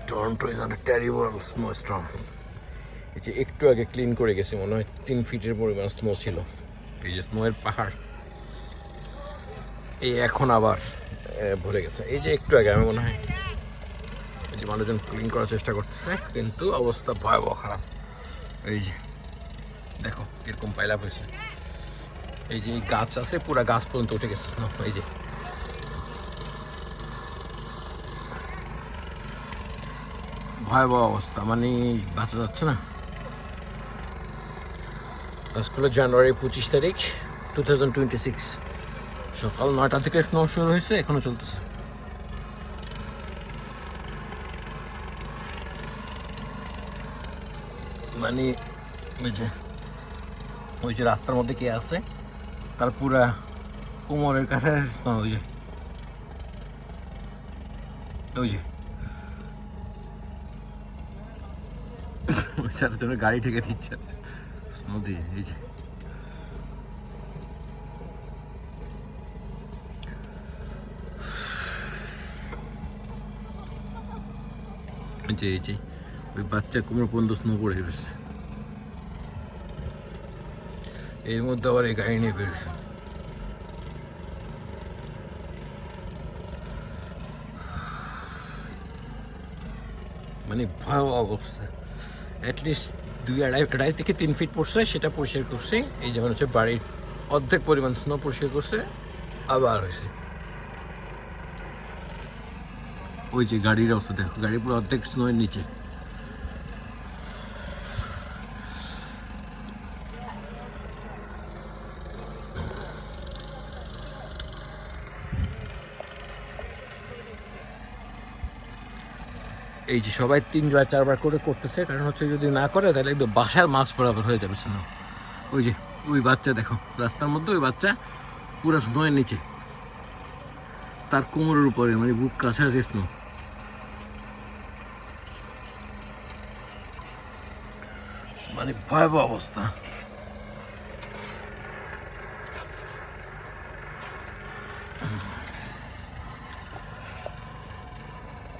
Toronto is under terrible snow storm. এই যে একটু আগে ক্লিন করে গেছে, মনে হয় 3 ফিটের পরিমাণ স্নো ছিল। এই যে স্নোয়ের পাহাড়, এই এখন আবার ভরে গেছে। এই যে একটু আগে আমি মনে হয় এই যে মানুষজন ক্লিন করার চেষ্টা করতেছে, কিন্তু অবস্থা ভয়াবহ খারাপ। এই যে দেখো কিরকম পাইলাপ হয়েছে। এই যে গাছ আছে, পুরা গাছ পর্যন্ত উঠে গেছে স্নো। এই যে ভয়াবহ অবস্থা, মানে বাঁচা যাচ্ছে না। আজকে হলো জানুয়ারি 25 তারিখ 2026, সকাল 9টা থেকে স্নো শুরু হয়েছে, এখনো চলতেছে। মানে ওই যে রাস্তার মধ্যে কে আছে, তার পুরা কোমরের কাছে স্নো। ওই যে ওই যে সাথে তোর গাড়ি ঠেকে দিচ্ছে স্নো দিয়ে। এই যে এই যে ওই বাচ্চার কোমর পর্যন্ত স্নো পড়ে গেছে, এর মধ্যে আবার এই গাড়ি নিয়ে বেরোছে। মানে ভয়াবহ অবস্থা। অ্যাটলিস্ট 2-2.5 থেকে 3 ফিট পড়ছে, সেটা পরিষ্কার করছে। এই যেমন হচ্ছে বাড়ির অর্ধেক পরিমাণ স্নো পরিষ্কার করছে, আবার হয়েছে। ওই যে গাড়ির অবস্থা দেখো, গাড়ি পুরো অর্ধেক স্নোয়ের নিচে। এই যে সবাই 3-4 বার করে করতেছে, কারণ হচ্ছে যদি না করে তাহলে একদম বাসার মাছ বরাবর হয়ে যাবে স্নো। ওই যে ওই বাচ্চা দেখো রাস্তার মধ্যে, ওই বাচ্চা পুরো স্নোয়ের নিচে, তার কোমরের উপরে, মানে বুক কাছাকাছি স্নো। মানে ভয়াবহ অবস্থা।